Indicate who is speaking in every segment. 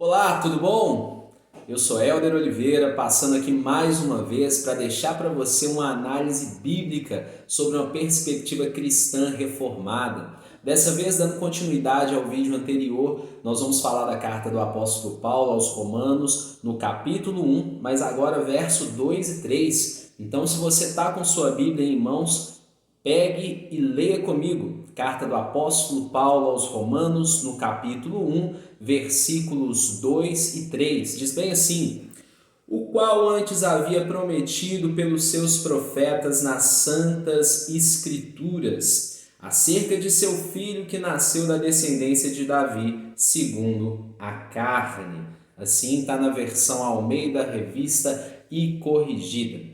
Speaker 1: Olá, tudo bom? Eu sou Hélder Oliveira, passando aqui mais uma vez para deixar para você uma análise bíblica sobre uma perspectiva cristã reformada. Dessa vez, dando continuidade ao vídeo anterior, nós vamos falar da carta do apóstolo Paulo aos Romanos, no capítulo 1, mas agora verso 2 e 3. Então, se você está com sua Bíblia em mãos, pegue e leia comigo. Carta do apóstolo Paulo aos Romanos, no capítulo 1, versículos 2 e 3. Diz bem assim: o qual antes havia prometido pelos seus profetas nas santas escrituras, acerca de seu filho que nasceu da descendência de Davi, segundo a carne. Assim está na versão Almeida, revista e corrigida.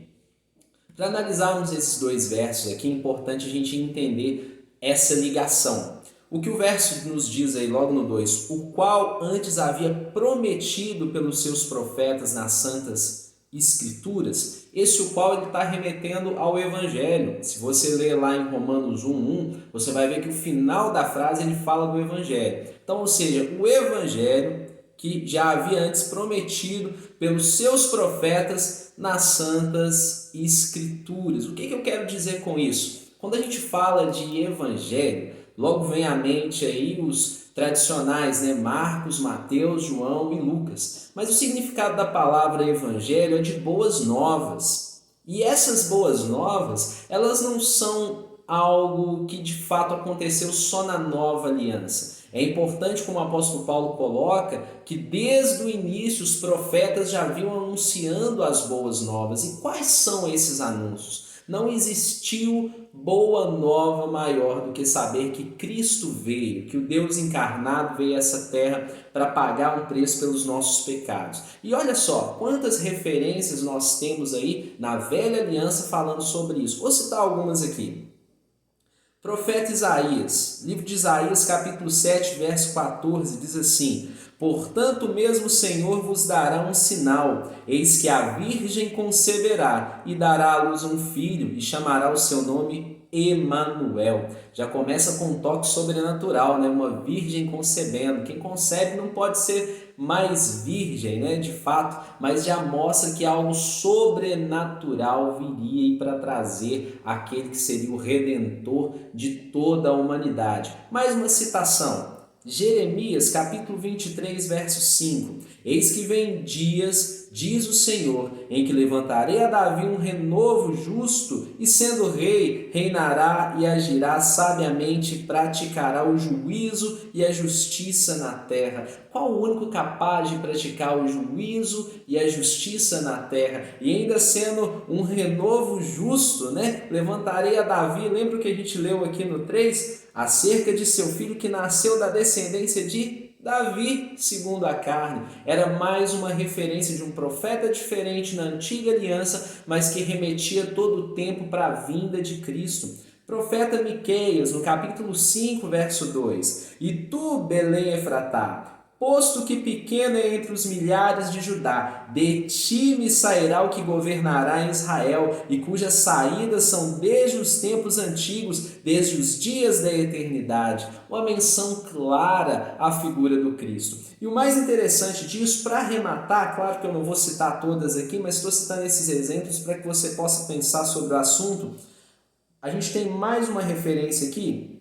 Speaker 1: Para analisarmos esses dois versos aqui, é importante a gente entender essa ligação. O que o verso nos diz aí logo no 2, o qual antes havia prometido pelos seus profetas nas santas escrituras, esse o qual ele está remetendo ao Evangelho. Se você ler lá em Romanos 1:1, você vai ver que o final da frase ele fala do Evangelho. Então, ou seja, o Evangelho que já havia antes prometido pelos seus profetas nas santas escrituras. O que eu quero dizer com isso? Quando a gente fala de evangelho, logo vem à mente aí os tradicionais, né? Marcos, Mateus, João e Lucas. Mas o significado da palavra evangelho é de boas novas. E essas boas novas, elas não são algo que de fato aconteceu só na nova aliança. É importante, como o apóstolo Paulo coloca, que desde o início os profetas já vinham anunciando as boas novas. E quais são esses anúncios? Não existiu boa nova maior do que saber que Cristo veio, que o Deus encarnado veio a essa terra para pagar um preço pelos nossos pecados. E olha só, quantas referências nós temos aí na velha aliança falando sobre isso. Vou citar algumas aqui. Profeta Isaías, livro de Isaías, capítulo 7, verso 14, diz assim: portanto, mesmo o Senhor vos dará um sinal, eis que a virgem conceberá e dará à luz um filho e chamará o seu nome Emanuel. Já começa com um toque sobrenatural, né? Uma virgem concebendo. Quem concebe não pode ser mais virgem, né? De fato, mas já mostra que algo sobrenatural viria para trazer aquele que seria o redentor de toda a humanidade. Mais uma citação. Jeremias, capítulo 23, verso 5. Eis que vem dias, diz o Senhor, em que levantarei a Davi um renovo justo, e sendo rei, reinará e agirá sabiamente, praticará o juízo e a justiça na terra. Qual o único capaz de praticar o juízo e a justiça na terra? E ainda sendo um renovo justo, né? Levantarei a Davi, lembra o que a gente leu aqui no 3? Acerca de seu filho que nasceu da descendência de Davi, segundo a carne. Era mais uma referência de um profeta diferente na antiga aliança, mas que remetia todo o tempo para a vinda de Cristo. Profeta Miqueias, no capítulo 5, verso 2. E tu, Belém Efratá, posto que pequeno é entre os milhares de Judá, de ti me sairá o que governará em Israel, e cujas saídas são desde os tempos antigos, desde os dias da eternidade. Uma menção clara à figura do Cristo. E o mais interessante disso, para arrematar, claro que eu não vou citar todas aqui, mas estou citando esses exemplos para que você possa pensar sobre o assunto. A gente tem mais uma referência aqui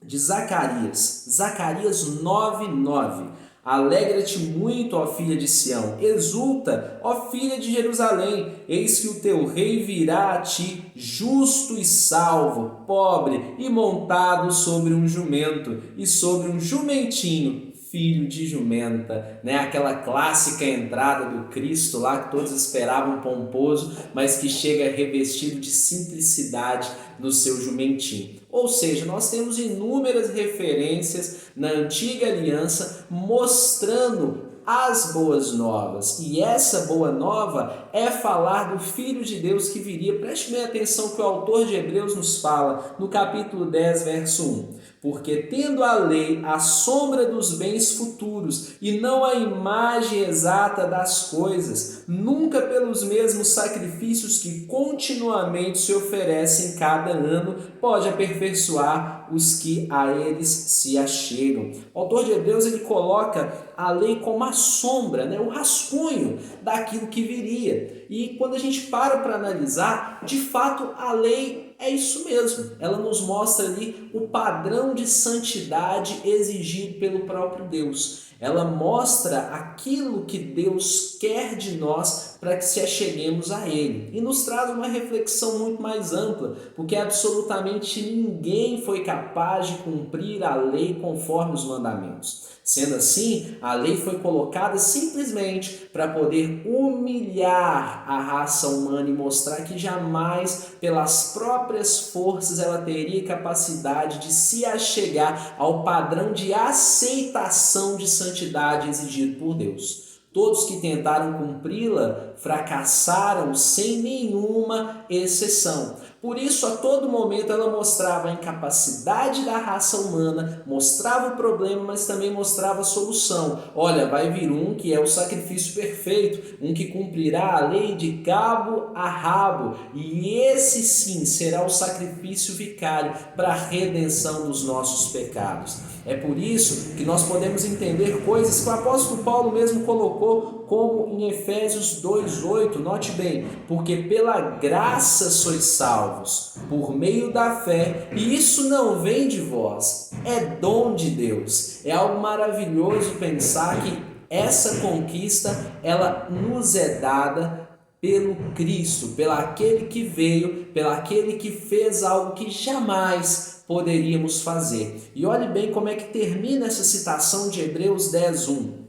Speaker 1: de Zacarias, Zacarias 9:9. Alegra-te muito, ó filha de Sião, exulta, ó filha de Jerusalém, eis que o teu rei virá a ti, justo e salvo, pobre e montado sobre um jumento e sobre um jumentinho, filho de jumenta, né? Aquela clássica entrada do Cristo lá que todos esperavam pomposo, mas que chega revestido de simplicidade no seu jumentinho. Ou seja, nós temos inúmeras referências na antiga aliança mostrando as boas novas. E essa boa nova é falar do Filho de Deus que viria. Preste bem atenção que o autor de Hebreus nos fala no capítulo 10, verso 1. Porque tendo a lei a sombra dos bens futuros e não a imagem exata das coisas, nunca pelos mesmos sacrifícios que continuamente se oferecem cada ano, pode aperfeiçoar os que a eles se achegam. O autor de Hebreus ele coloca a lei como a sombra, o rascunho daquilo que viria. E quando a gente para analisar, de fato a lei é isso mesmo. Ela nos mostra ali o padrão de santidade exigido pelo próprio Deus. Ela mostra aquilo que Deus quer de nós para que se acheguemos a Ele. E nos traz uma reflexão muito mais ampla, porque absolutamente ninguém foi capaz de cumprir a lei conforme os mandamentos. Sendo assim, a lei foi colocada simplesmente para poder humilhar a raça humana e mostrar que jamais, pelas próprias forças, ela teria capacidade de se achegar ao padrão de aceitação de santidade exigido por Deus. Todos que tentaram cumpri-la fracassaram sem nenhuma exceção. Por isso, a todo momento, ela mostrava a incapacidade da raça humana, mostrava o problema, mas também mostrava a solução. Olha, vai vir um que é o sacrifício perfeito, um que cumprirá a lei de cabo a rabo, e esse sim será o sacrifício vicário para a redenção dos nossos pecados. É por isso que nós podemos entender coisas que o apóstolo Paulo mesmo colocou, como em Efésios 2:8, note bem, porque pela graça sois salvos, por meio da fé, e isso não vem de vós, é dom de Deus. É algo maravilhoso pensar que essa conquista, ela nos é dada pelo Cristo, pelo aquele que veio, pelo aquele que fez algo que jamais poderíamos fazer. E olhe bem como é que termina essa citação de Hebreus 10:1.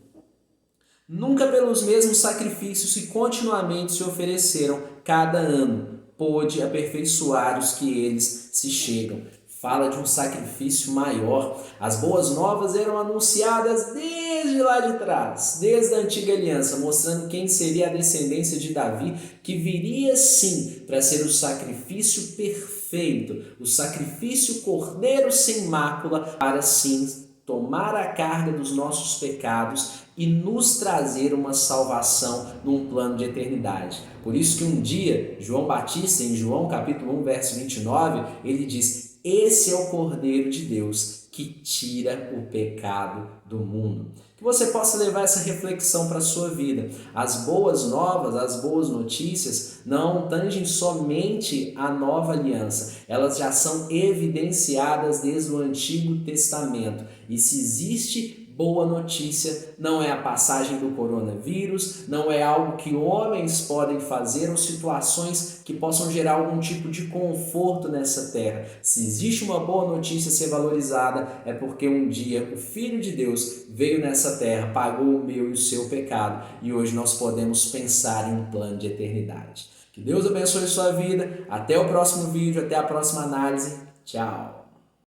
Speaker 1: Nunca pelos mesmos sacrifícios que continuamente se ofereceram cada ano, pôde aperfeiçoar os que eles se chegam. Fala de um sacrifício maior. As boas novas eram anunciadas desde lá de trás, desde a antiga aliança, mostrando quem seria a descendência de Davi, que viria sim para ser o sacrifício perfeito, o sacrifício cordeiro sem mácula, para sim tomar a carga dos nossos pecados e nos trazer uma salvação num plano de eternidade. Por isso que um dia, João Batista, em João capítulo 1, verso 29, ele diz: esse é o Cordeiro de Deus que tira o pecado do mundo. Que você possa levar essa reflexão para a sua vida. As boas novas, as boas notícias não tangem somente a nova aliança. Elas já são evidenciadas desde o Antigo Testamento. E se existe boa notícia, não é a passagem do coronavírus, não é algo que homens podem fazer ou situações que possam gerar algum tipo de conforto nessa terra. Se existe uma boa notícia a ser valorizada, é porque um dia o Filho de Deus veio nessa terra, pagou o meu e o seu pecado, e hoje nós podemos pensar em um plano de eternidade. Que Deus abençoe sua vida, até o próximo vídeo, até a próxima análise, tchau!